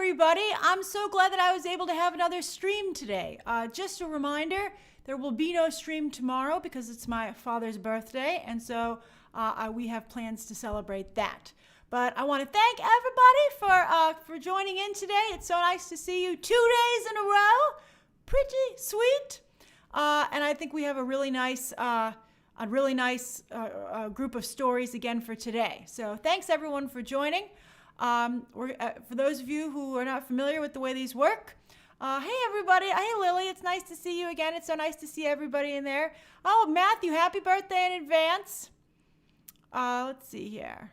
everybody. I'm so glad that I was able to have another stream today. Just a reminder, there will be no stream tomorrow because it's my father's birthday, and so we have plans to celebrate that. But I want to thank everybody for joining in today. It's so nice to see you 2 days in a row. Pretty sweet. And I think we have a really nice group of stories again for today. So thanks everyone for joining. For those of you who are not familiar with the way these work, hey everybody, hey Lily, it's nice to see you again. It's so nice to see everybody in there. Oh, Matthew, happy birthday in advance. Let's see here.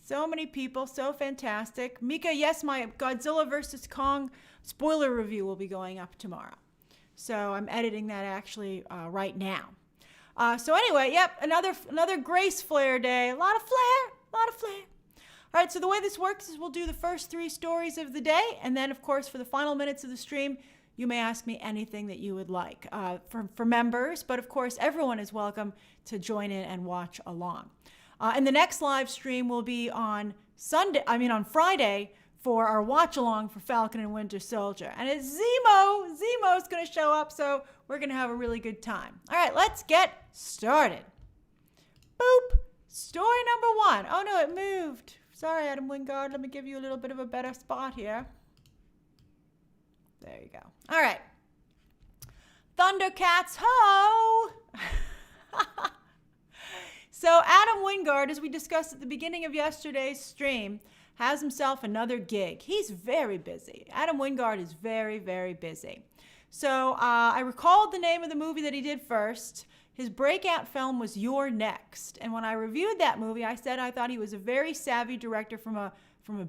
So many people, so fantastic. Mika, yes, my Godzilla vs. Kong spoiler review will be going up tomorrow. So I'm editing that actually right now. So anyway, yep, another Grace Flare day. A lot of flare. All right, so the way this works is we'll do the first 3 stories of the day, and then, of course, for the final minutes of the stream, you may ask me anything that you would like for members, but, of course, everyone is welcome to join in and watch along. And the next live stream will be on Friday for our watch-along for Falcon and Winter Soldier. And it's Zemo. Zemo's going to show up, so we're going to have a really good time. All right, let's get started. Boop. Story number 1. Oh, no, it moved. Sorry, Adam Wingard. Let me give you a little bit of a better spot here. There you go. All right. Thundercats, ho! So Adam Wingard, as we discussed at the beginning of yesterday's stream, has himself another gig. He's very busy. Adam Wingard is very, very busy. So I recalled the name of the movie that he did first. His breakout film was You're Next. And when I reviewed that movie, I said I thought he was a very savvy director from a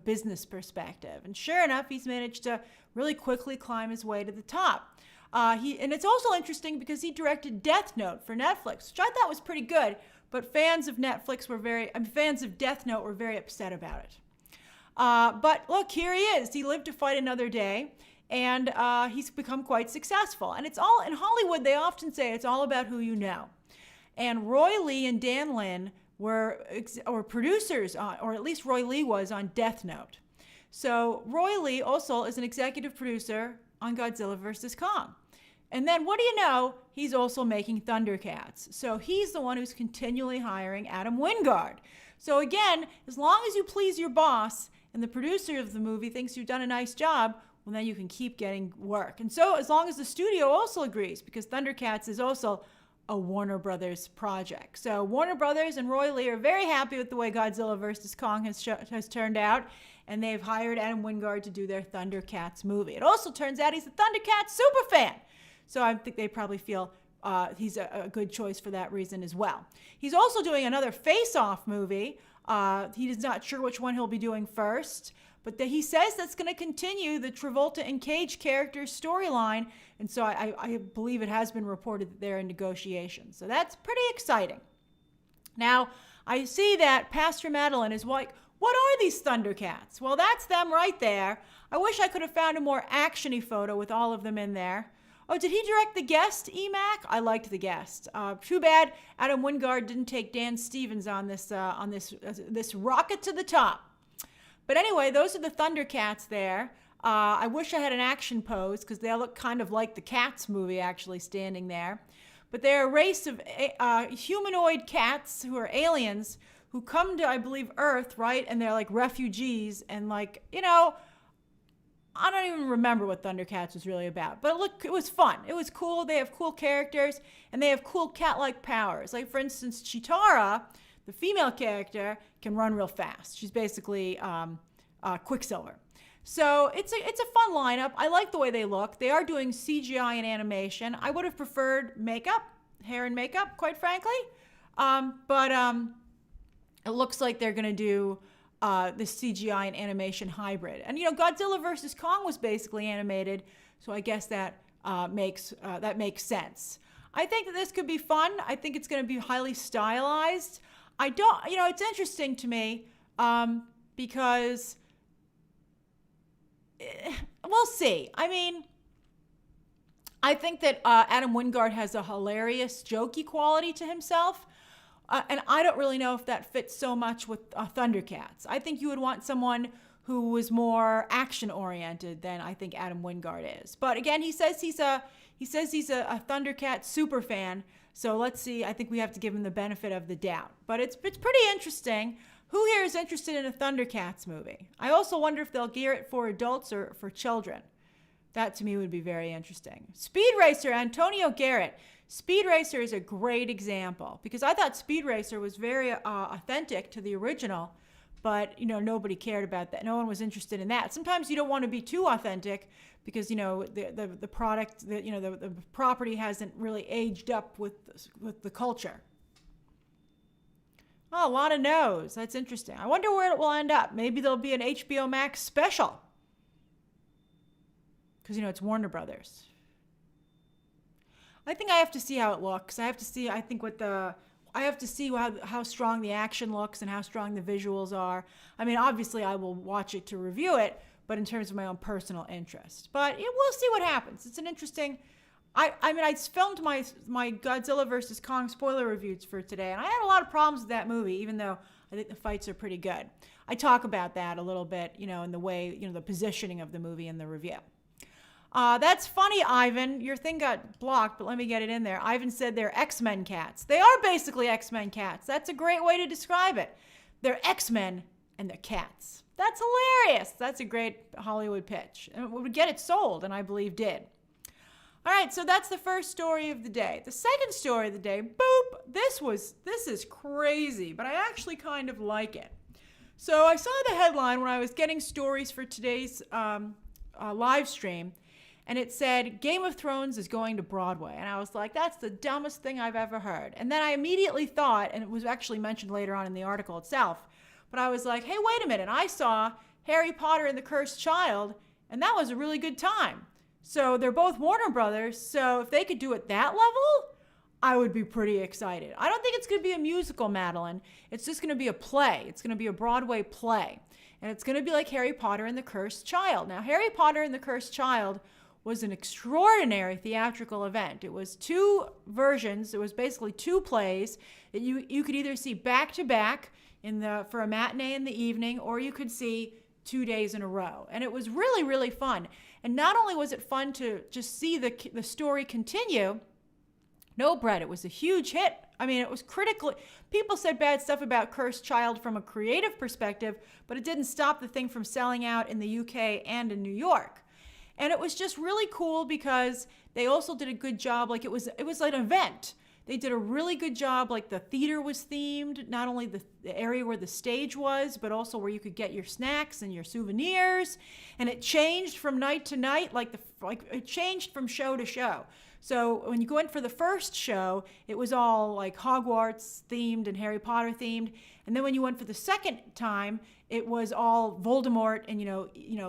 business perspective. And sure enough, he's managed to really quickly climb his way to the top. And it's also interesting because he directed Death Note for Netflix, which I thought was pretty good. But fans of Death Note were very upset about it. But look, here he is. He lived to fight another day. And he's become quite successful. And it's all, in Hollywood, they often say it's all about who you know. And Roy Lee and Dan Lin were producers, or at least Roy Lee was, on Death Note. So Roy Lee also is an executive producer on Godzilla vs. Kong. And then, what do you know? He's also making Thundercats. So he's the one who's continually hiring Adam Wingard. So again, as long as you please your boss and the producer of the movie thinks you've done a nice job, well, then you can keep getting work. And so as long as the studio also agrees, because Thundercats is also a Warner Brothers project. So Warner Brothers and Roy Lee are very happy with the way Godzilla vs. Kong has turned out, and they've hired Adam Wingard to do their Thundercats movie. It also turns out he's a Thundercats superfan. So I think they probably feel he's a good choice for that reason as well. He's also doing another Face-Off movie. He is not sure which one he'll be doing first. But he says that's going to continue the Travolta and Cage characters storyline. And so I believe it has been reported that they're in negotiations. So that's pretty exciting. Now, I see that Pastor Madeline is like, what are these Thundercats? Well, that's them right there. I wish I could have found a more action-y photo with all of them in there. Oh, did he direct The Guest, EMAC? I liked The Guest. Too bad Adam Wingard didn't take Dan Stevens on this rocket to the top. But anyway, those are the Thundercats there. I wish I had an action pose because they look kind of like the Cats movie actually standing there. But they're a race of humanoid cats who are aliens who come to, I believe, Earth, right? And they're like refugees and like, I don't even remember what Thundercats was really about. But look, it was fun. It was cool. They have cool characters and they have cool cat-like powers. Like, for instance, Chitara, the female character, can run real fast. She's basically Quicksilver. So it's a fun lineup. I like the way they look. They are doing CGI and animation. I would have preferred hair and makeup, quite frankly. But it looks like they're going to do this CGI and animation hybrid. And, Godzilla vs. Kong was basically animated, so I guess that makes sense. I think that this could be fun. I think it's going to be highly stylized. It's interesting to me because we'll see. I mean, I think that Adam Wingard has a hilarious, jokey quality to himself. And I don't really know if that fits so much with Thundercats. I think you would want someone who was more action oriented than I think Adam Wingard is. But again, he says he's a Thundercats super fan. So let's see. I think we have to give him the benefit of the doubt. But it's pretty interesting. Who here is interested in a Thundercats movie? I also wonder if they'll gear it for adults or for children. That to me would be very interesting. Speed Racer, Antonio Garrett. Speed Racer is a great example because I thought Speed Racer was very authentic to the original, but nobody cared about that. No one was interested in that. Sometimes you don't want to be too authentic because the product, the property hasn't really aged up with the culture. Oh, a lot of no's. That's interesting. I wonder where it will end up. Maybe there'll be an HBO Max special because it's Warner Brothers. I think I have to see how it looks. I have to see. I have to see how strong the action looks and how strong the visuals are. I mean, obviously, I will watch it to review it, but in terms of my own personal interest. But we'll see what happens. It's an interesting. I filmed my Godzilla vs. Kong spoiler reviews for today, and I had a lot of problems with that movie, even though I think the fights are pretty good. I talk about that a little bit, in the way, the positioning of the movie in the review. That's funny, Ivan. Your thing got blocked, but let me get it in there. Ivan said they're X-Men cats. They are basically X-Men cats. That's a great way to describe it. They're X-Men and they're cats. That's hilarious. That's a great Hollywood pitch. And it would get it sold, and I believe did. All right, so that's the first story of the day. The second story of the day, boop, this is crazy, but I actually kind of like it. So I saw the headline when I was getting stories for today's live stream, and it said, Game of Thrones is going to Broadway. And I was like, that's the dumbest thing I've ever heard. And then I immediately thought, and it was actually mentioned later on in the article itself, but I was like, hey, wait a minute. I saw Harry Potter and the Cursed Child, and that was a really good time. So they're both Warner Brothers, so if they could do it that level, I would be pretty excited. I don't think it's going to be a musical, Madeline. It's just going to be a play. It's going to be a Broadway play. And it's going to be like Harry Potter and the Cursed Child. Now, Harry Potter and the Cursed Child was an extraordinary theatrical event. It was two versions. It was basically two plays that you could either see back to back for a matinee in the evening, or you could see 2 days in a row. And it was really, really fun. And not only was it fun to just see the story continue, no, Brett, it was a huge hit. I mean, it was critically, people said bad stuff about Cursed Child from a creative perspective, but it didn't stop the thing from selling out in the UK and in New York. And it was just really cool because they also did a good job. Like it was like an event. They did a really good job. Like the theater was themed, not only the area where the stage was, but also where you could get your snacks and your souvenirs. And it changed from night to night, like it changed from show to show. So when you go in for the first show, it was all like Hogwarts themed and Harry Potter themed. And then when you went for the second time, it was all Voldemort and,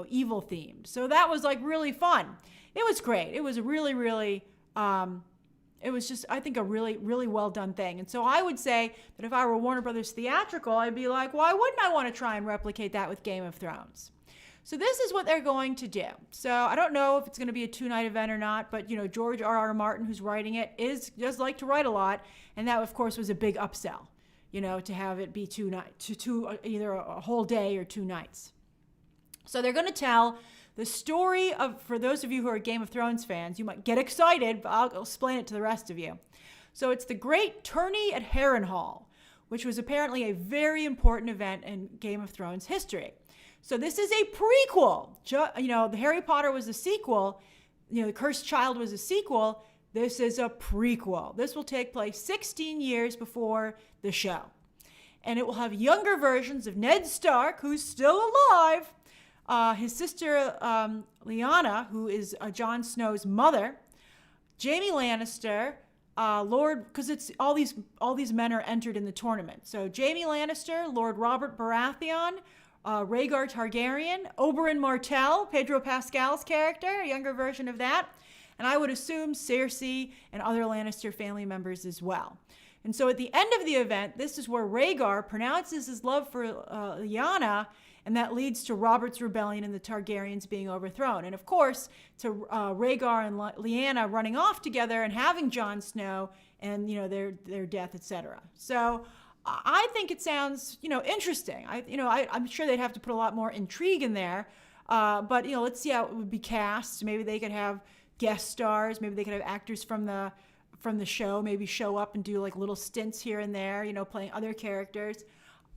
evil themed. So that was like really fun. It was great. It was a really, really, it was just, I think, a really, really well done thing. And so I would say that if I were Warner Brothers Theatrical, I'd be like, why wouldn't I want to try and replicate that with Game of Thrones? So this is what they're going to do. So I don't know if it's going to be a 2-night event or not, but George R.R. Martin, who's writing it, does like to write a lot, and that of course was a big upsell, to have it be 2 nights, either a whole day or 2 nights. So they're going to tell the story of, for those of you who are Game of Thrones fans, you might get excited, but I'll explain it to the rest of you. So it's the Great Tourney at Harrenhal, which was apparently a very important event in Game of Thrones history. So this is a prequel. The Harry Potter was a sequel. The Cursed Child was a sequel. This is a prequel. This will take place 16 years before the show. And it will have younger versions of Ned Stark, who's still alive, his sister Lyanna, who is Jon Snow's mother, Jaime Lannister, because it's all these men are entered in the tournament. So Jaime Lannister, Lord Robert Baratheon, Rhaegar Targaryen, Oberyn Martell, Pedro Pascal's character, a younger version of that, and I would assume Cersei and other Lannister family members as well. And so at the end of the event, this is where Rhaegar pronounces his love for Lyanna, and that leads to Robert's rebellion and the Targaryens being overthrown. And of course, to Rhaegar and Lyanna running off together and having Jon Snow and their death, etc. So I think it sounds, interesting. I'm sure they'd have to put a lot more intrigue in there. But let's see how it would be cast. Maybe they could have guest stars. Maybe they could have actors from the show. Maybe show up and do like little stints here and there. Playing other characters.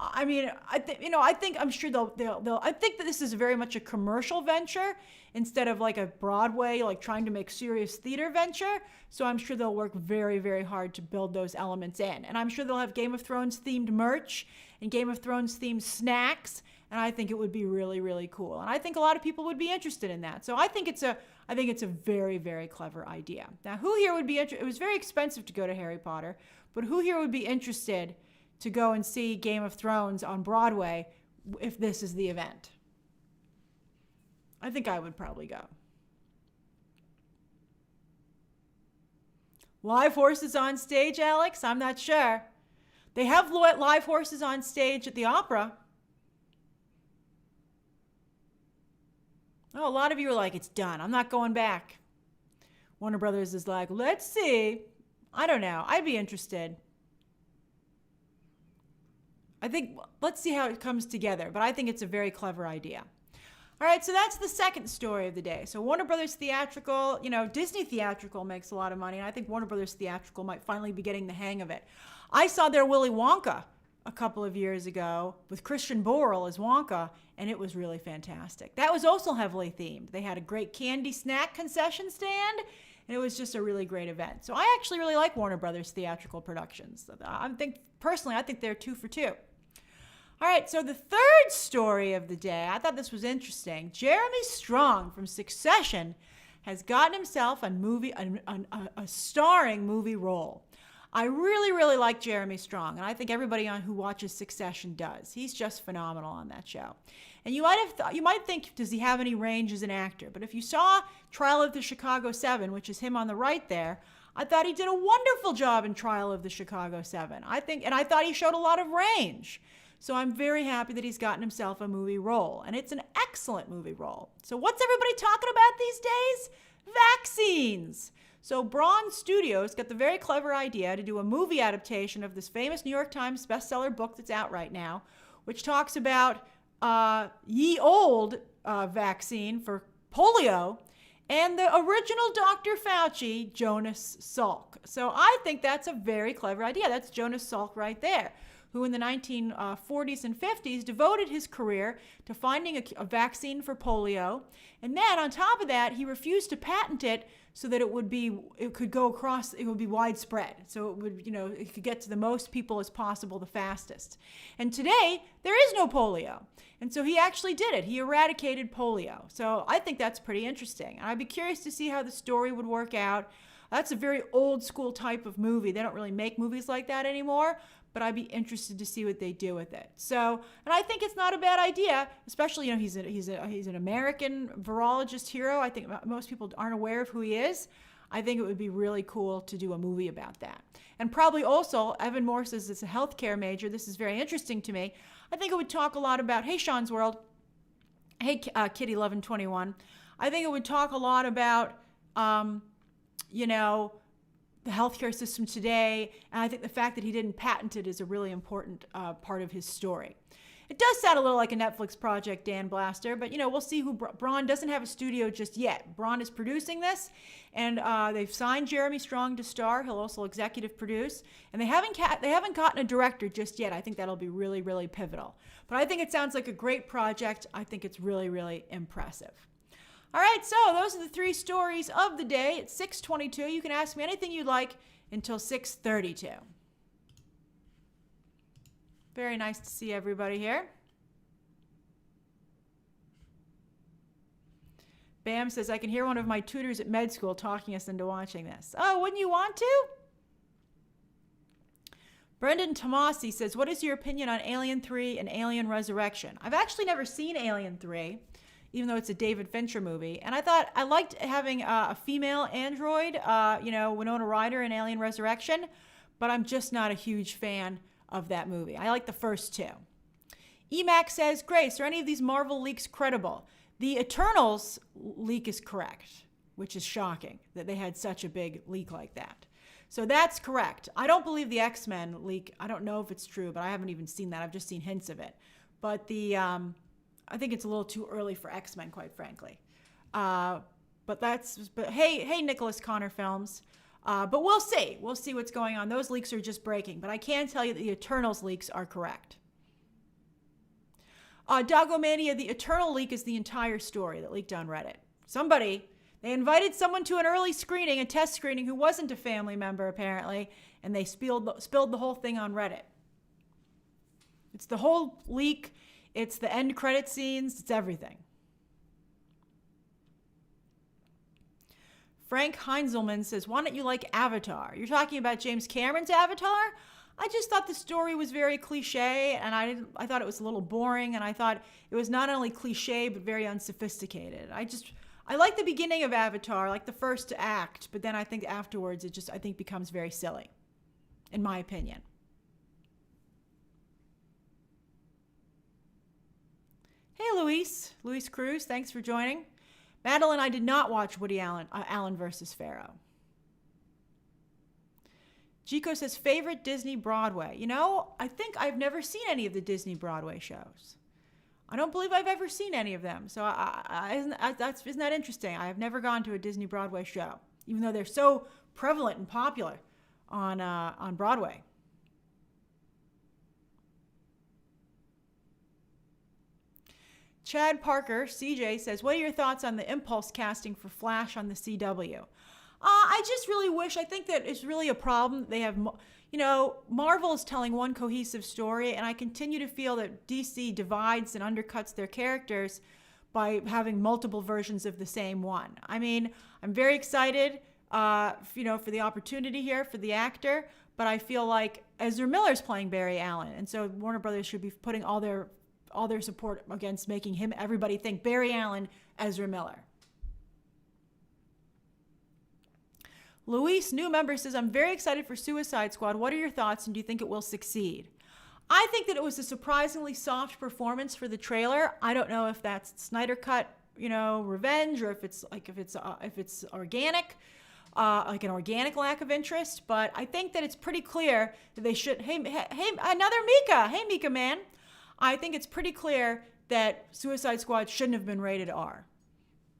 I mean, I'm sure I think that this is very much a commercial venture instead of like a Broadway, like trying to make serious theater venture. So I'm sure they'll work very, very hard to build those elements in. And I'm sure they'll have Game of Thrones themed merch and Game of Thrones themed snacks. And I think it would be really, really cool. And I think a lot of people would be interested in that. So I think it's a very, very clever idea. Now, who here would be interested? It was very expensive to go to Harry Potter, but who here would be interested to go and see Game of Thrones on Broadway if this is the event? I think I would probably go. Live horses on stage, Alex? I'm not sure. They have live horses on stage at the opera. Oh, a lot of you are like, it's done. I'm not going back. Warner Brothers is like, let's see. I don't know. I'd be interested. Let's see how it comes together, but I think it's a very clever idea. All right, so that's the second story of the day. So Warner Brothers Theatrical, Disney Theatrical makes a lot of money, and I think Warner Brothers Theatrical might finally be getting the hang of it. I saw their Willy Wonka a couple of years ago with Christian Borle as Wonka, and it was really fantastic. That was also heavily themed. They had a great candy snack concession stand, and it was just a really great event. So I actually really like Warner Brothers Theatrical Productions. I think they're 2 for 2. All right, so the third story of the day, I thought this was interesting. Jeremy Strong from Succession has gotten himself a starring movie role. I really, really like Jeremy Strong, and I think everybody who watches Succession does. He's just phenomenal on that show. And you might think, does he have any range as an actor? But if you saw Trial of the Chicago 7, which is him on the right there, I thought he did a wonderful job in Trial of the Chicago 7. I thought he showed a lot of range. So I'm very happy that he's gotten himself a movie role, and it's an excellent movie role. So what's everybody talking about these days? Vaccines. So Braun Studios got the very clever idea to do a movie adaptation of this famous New York Times bestseller book that's out right now, which talks about ye old vaccine for polio and the original Dr. Fauci, Jonas Salk. So I think that's a very clever idea. That's Jonas Salk right there, who in the 1940s and 50s devoted his career to finding a vaccine for polio. And then on top of that, he refused to patent it so that it would be widespread. So it could get to the most people as possible the fastest. And today, there is no polio. And so he actually did it. He eradicated polio. So I think that's pretty interesting. And I'd be curious to see how the story would work out. That's a very old school type of movie. They don't really make movies like that anymore, but I'd be interested to see what they do with it. So, and I think it's not a bad idea, especially, he's an American virologist hero. I think most people aren't aware of who he is. I think it would be really cool to do a movie about that. And probably also, Evan Moore says it's a healthcare major. This is very interesting to me. I think it would talk a lot about, hey, Sean's World. Hey, Kitty1121. I think it would talk a lot about, the healthcare system today, and I think the fact that he didn't patent it is a really important part of his story. It does sound a little like a Netflix project, Dan Blaster, but we'll see who Braun doesn't have a studio just yet. Braun is producing this, and they've signed Jeremy Strong to star. He'll also executive produce, and they haven't gotten a director just yet. I think that'll be really, really pivotal. But I think it sounds like a great project. I think it's really, really impressive. All right, so those are the 3 stories of the day. It's 6:22. You can ask me anything you'd like until 6:32. Very nice to see everybody here. Bam says, I can hear one of my tutors at med school talking us into watching this. Oh, wouldn't you want to? Brendan Tomasi says, what is your opinion on Alien 3 and Alien Resurrection? I've actually never seen Alien 3. Even though it's a David Fincher movie. And I liked having a female android, Winona Ryder in Alien Resurrection, but I'm just not a huge fan of that movie. I like the first 2. EMAC says, Grace, are any of these Marvel leaks credible? The Eternals leak is correct, which is shocking that they had such a big leak like that. So that's correct. I don't believe the X-Men leak. I don't know if it's true, but I haven't even seen that. I've just seen hints of it. But I think it's a little too early for X-Men, quite frankly. But hey, Nicholas Connor films. But we'll see. We'll see what's going on. Those leaks are just breaking. But I can tell you that the Eternals leaks are correct. Doggomania, the Eternal leak is the entire story that leaked on Reddit. They invited someone to an early screening, a test screening, who wasn't a family member, apparently, and they spilled the whole thing on Reddit. It's the whole leak. It's the end credit scenes. It's everything. Frank Heinzelman says, why don't you like Avatar? You're talking about James Cameron's Avatar? I just thought the story was very cliche, and I thought it was a little boring, and I thought it was not only cliche, but very unsophisticated. I like the beginning of Avatar, like the first act, but then I think afterwards it just, I think, becomes very silly, in my opinion. Hey, Luis Cruz, thanks for joining. Madeline, I did not watch Woody Allen versus Pharaoh. Chico says, favorite Disney Broadway. You know, I think I've never seen any of the Disney Broadway shows. I don't believe I've ever seen any of them. So isn't that interesting? I have never gone to a Disney Broadway show, even though they're so prevalent and popular on Broadway. Chad Parker, CJ, says, what are your thoughts on the Impulse casting for Flash on the CW? I just really wish, I think that it's really a problem. They have, Marvel is telling one cohesive story, and I continue to feel that DC divides and undercuts their characters by having multiple versions of the same one. I mean, I'm very excited, for the opportunity here for the actor, but I feel like Ezra Miller's playing Barry Allen, and so Warner Brothers should be putting all their support against making everybody think Barry Allen, Ezra Miller. Luis, new member, says, I'm very excited for Suicide Squad. What are your thoughts, and do you think it will succeed? I think that it was a surprisingly soft performance for the trailer. I don't know if that's Snyder Cut, revenge, or if it's organic, like an organic lack of interest. But I think that it's pretty clear that they should. Hey, another Mika. Hey, Mika, man. I think it's pretty clear that Suicide Squad shouldn't have been rated R.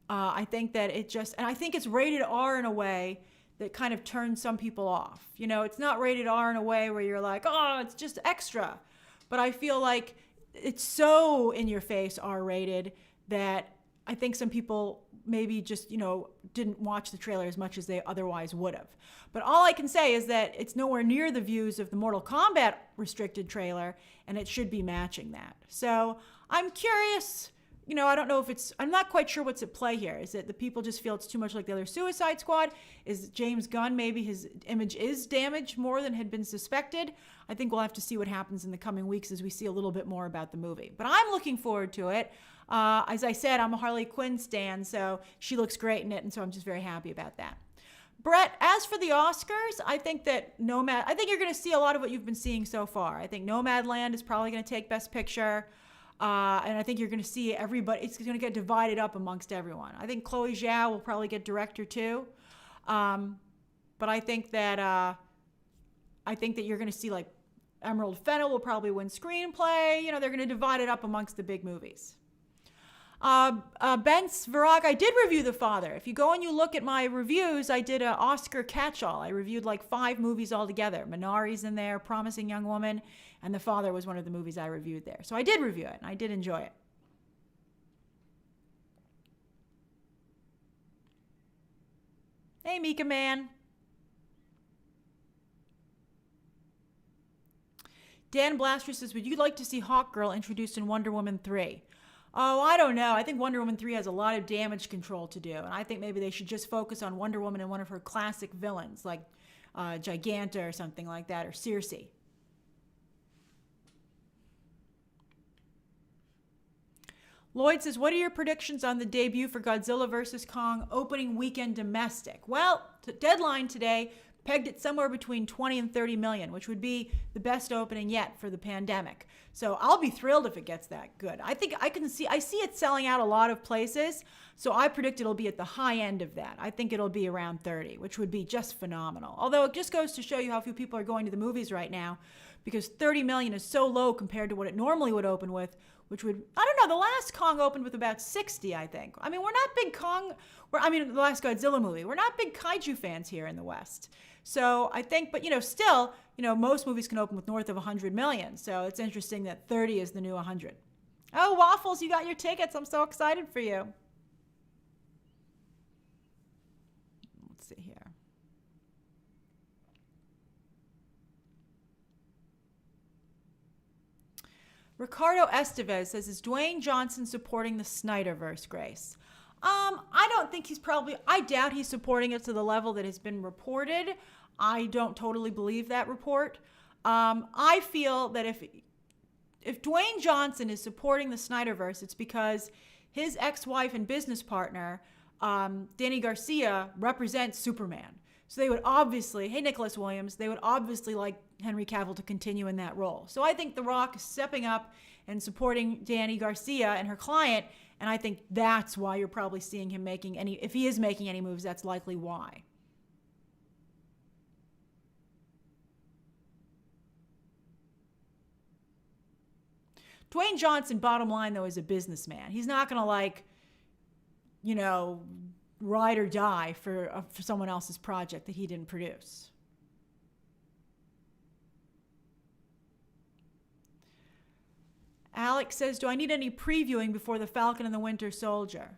I think that and I think it's rated R in a way that kind of turns some people off. It's not rated R in a way where you're like, oh, it's just extra. But I feel like it's so in your face R-rated that I think some people maybe just, didn't watch the trailer as much as they otherwise would have. But all I can say is that it's nowhere near the views of the Mortal Kombat restricted trailer, and it should be matching that. So I'm curious. I don't know if I'm not quite sure what's at play here. Is it the people just feel it's too much like the other Suicide Squad? Is James Gunn, maybe his image is damaged more than had been suspected? I think we'll have to see what happens in the coming weeks as we see a little bit more about the movie. But I'm looking forward to it. As I said, I'm a Harley Quinn stan, so she looks great in it, and so I'm just very happy about that. Brett, as for the Oscars, I think that I think you're going to see a lot of what you've been seeing so far. I think Nomadland is probably going to take Best Picture. And I think you're going to see everybody. It's going to get divided up amongst everyone. I think Chloe Zhao will probably get director too. But I think that you're going to see like Emerald Fennell will probably win screenplay. They're going to divide it up amongst the big movies. Bence Virag, I did review The Father. If you go and you look at my reviews, I did an Oscar catch-all. I reviewed like 5 movies altogether. Minari's in there, Promising Young Woman, and The Father was one of the movies I reviewed there. So I did review it, and I did enjoy it. Hey, Mika Man. Dan Blaster says, would you like to see Hawkgirl introduced in Wonder Woman 3? Oh, I don't know. I think Wonder Woman 3 has a lot of damage control to do. And I think maybe they should just focus on Wonder Woman and one of her classic villains, like Giganta or something like that, or Circe. Lloyd says, what are your predictions on the debut for Godzilla vs. Kong opening weekend domestic? Well, deadline today, pegged it somewhere between 20 and 30 million, which would be the best opening yet for the pandemic. So I'll be thrilled if it gets that good. I think I see it selling out a lot of places. So I predict it'll be at the high end of that. I think it'll be around 30, which would be just phenomenal. Although it just goes to show you how few people are going to the movies right now, because 30 million is so low compared to what it normally would open with, which would, I don't know, the last Kong opened with about 60, I think. I mean, we're not big the last Godzilla movie, we're not big kaiju fans here in the West. So I think, but still, most movies can open with north of 100 million. So it's interesting that 30 is the new 100. Oh, Waffles, you got your tickets. I'm so excited for you. Let's see here. Ricardo Estevez says, is Dwayne Johnson supporting the Snyderverse, Grace? I don't think I doubt he's supporting it to the level that has been reported. I don't totally believe that report. I feel that if Dwayne Johnson is supporting the Snyderverse, it's because his ex-wife and business partner, Danny Garcia, represents Superman. So they would obviously, hey, Nicholas Williams, they would obviously like Henry Cavill to continue in that role. So I think The Rock is stepping up and supporting Danny Garcia and her client, and I think that's why you're probably seeing him if he is making any moves, that's likely why. Dwayne Johnson, bottom line, though, is a businessman. He's not going to, ride or die for someone else's project that he didn't produce. Alex says, do I need any previewing before The Falcon and the Winter Soldier?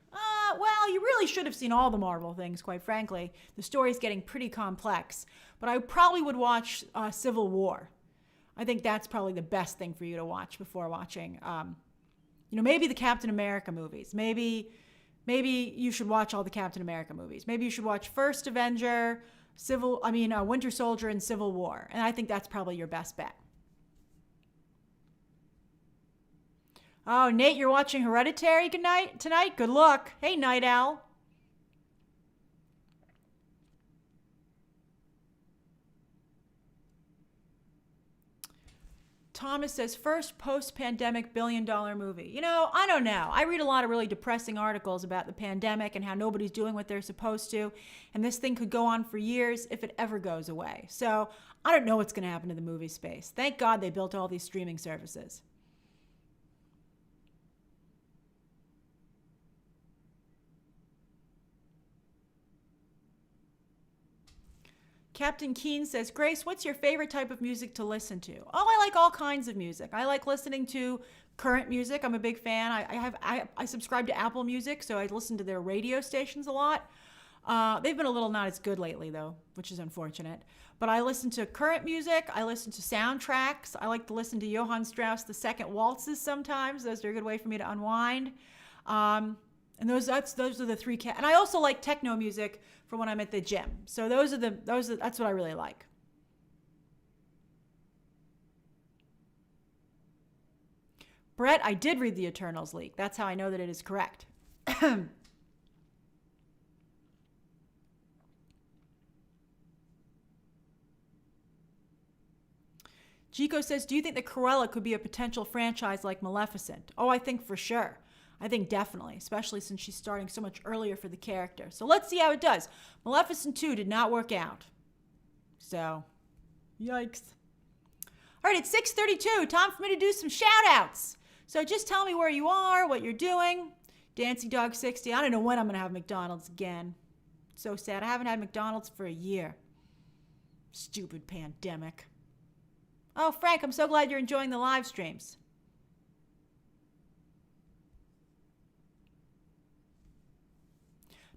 Well, you really should have seen all the Marvel things, quite frankly. The story's getting pretty complex. But I probably would watch Civil War. I think that's probably the best thing for you to watch before watching, maybe the Captain America movies. Maybe you should watch all the Captain America movies. Maybe you should watch First Avenger, Winter Soldier, and Civil War. And I think that's probably your best bet. Oh, Nate, you're watching Hereditary tonight? Good luck. Hey, Night Owl. Thomas says, first post-pandemic billion-dollar movie. I don't know. I read a lot of really depressing articles about the pandemic and how nobody's doing what they're supposed to. And this thing could go on for years if it ever goes away. So I don't know what's going to happen to the movie space. Thank God they built all these streaming services. Captain Keen says, Grace, what's your favorite type of music to listen to? Oh, I like all kinds of music. I like listening to current music. I'm a big fan. I subscribe to Apple Music, so I listen to their radio stations a lot. They've been a little not as good lately, though, which is unfortunate. But I listen to current music. I listen to soundtracks. I like to listen to Johann Strauss II waltzes sometimes. Those are a good way for me to unwind. And those are the three. And I also like techno music for when I'm at the gym. So that's what I really like. Brett, I did read the Eternals leak. That's how I know that it is correct. Chico says, do you think that Cruella could be a potential franchise like Maleficent? Oh, I think for sure. I think definitely, especially since she's starting so much earlier for the character. So let's see how it does. Maleficent 2 did not work out. So, yikes. All right, it's 6:32. Time for me to do some shout-outs. So just tell me where you are, what you're doing. Dancing Dog 60. I don't know when I'm going to have McDonald's again. So sad. I haven't had McDonald's for a year. Stupid pandemic. Oh, Frank, I'm so glad you're enjoying the live streams.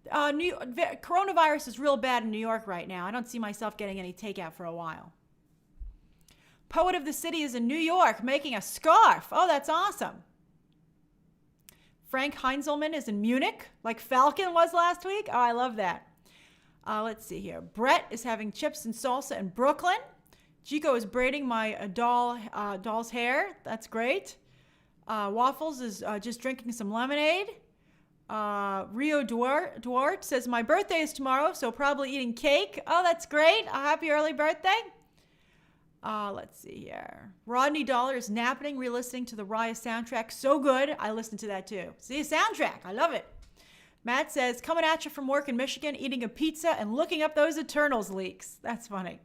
Coronavirus is real bad in New York right now. I don't see myself getting any takeout for a while. Poet of the City is in New York making a scarf. Oh, that's awesome. Frank Heinzelman is in Munich, like Falcon was last week. Oh, I love that. Let's see here. Brett is having chips and salsa in Brooklyn. Chico is braiding my doll's hair. That's great. Waffles is just drinking some lemonade. Rio Duarte says, my birthday is tomorrow, so probably eating cake. Oh, that's great. A happy early birthday. Let's see here. Rodney Dollar is napping, re-listening to the Raya soundtrack. So good. I listened to that too. See, a soundtrack. I love it. Matt says, coming at you from work in Michigan, eating a pizza and looking up those Eternals leaks. That's funny.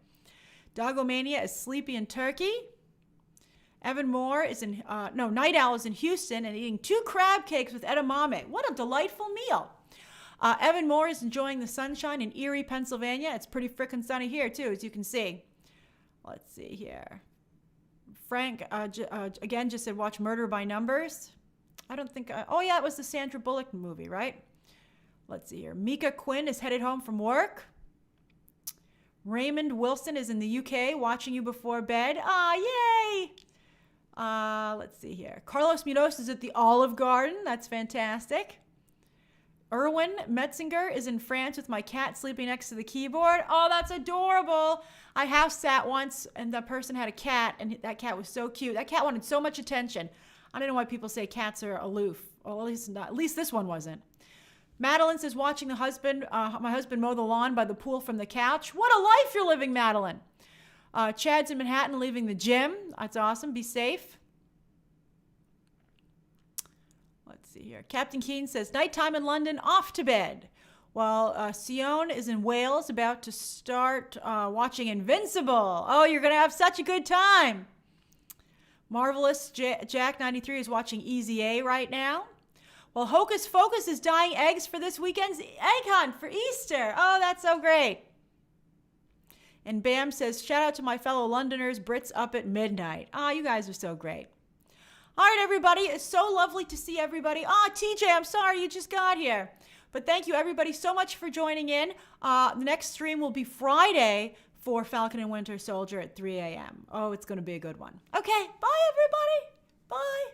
Dogomania is sleepy in Turkey. Evan Moore is Night Owl is in Houston and eating 2 crab cakes with edamame. What a delightful meal. Evan Moore is enjoying the sunshine in Erie, Pennsylvania. It's pretty frickin' sunny here too, as you can see. Let's see here. Frank, again, just said watch Murder by Numbers. I don't think, oh yeah, it was the Sandra Bullock movie, right? Let's see here. Mika Quinn is headed home from work. Raymond Wilson is in the UK watching you before bed. Yay! Let's see here. Carlos Munoz is at the Olive Garden. That's fantastic. Erwin Metzinger is in France with my cat sleeping next to the keyboard. Oh, that's adorable. I house sat once, and the person had a cat, and that cat was so cute. That cat wanted so much attention. I don't know why people say cats are aloof. Well, at least this one wasn't. Madeline says, watching my husband mow the lawn by the pool from the couch. What a life you're living, Madeline. Chad's in Manhattan leaving the gym. That's awesome. Be safe. Let's see here. Captain Keane says, nighttime in London, off to bed. While Sion is in Wales about to start watching Invincible. Oh, you're going to have such a good time. Marvelous Jack 93 is watching Easy A right now. Well, Hocus Pocus is dyeing eggs for this weekend's egg hunt for Easter. Oh, that's so great. And Bam says, shout out to my fellow Londoners, Brits up at midnight. You guys are so great. All right, everybody. It's so lovely to see everybody. TJ, I'm sorry you just got here. But thank you, everybody, so much for joining in. The next stream will be Friday for Falcon and Winter Soldier at 3 a.m. Oh, it's going to be a good one. Okay, bye, everybody. Bye.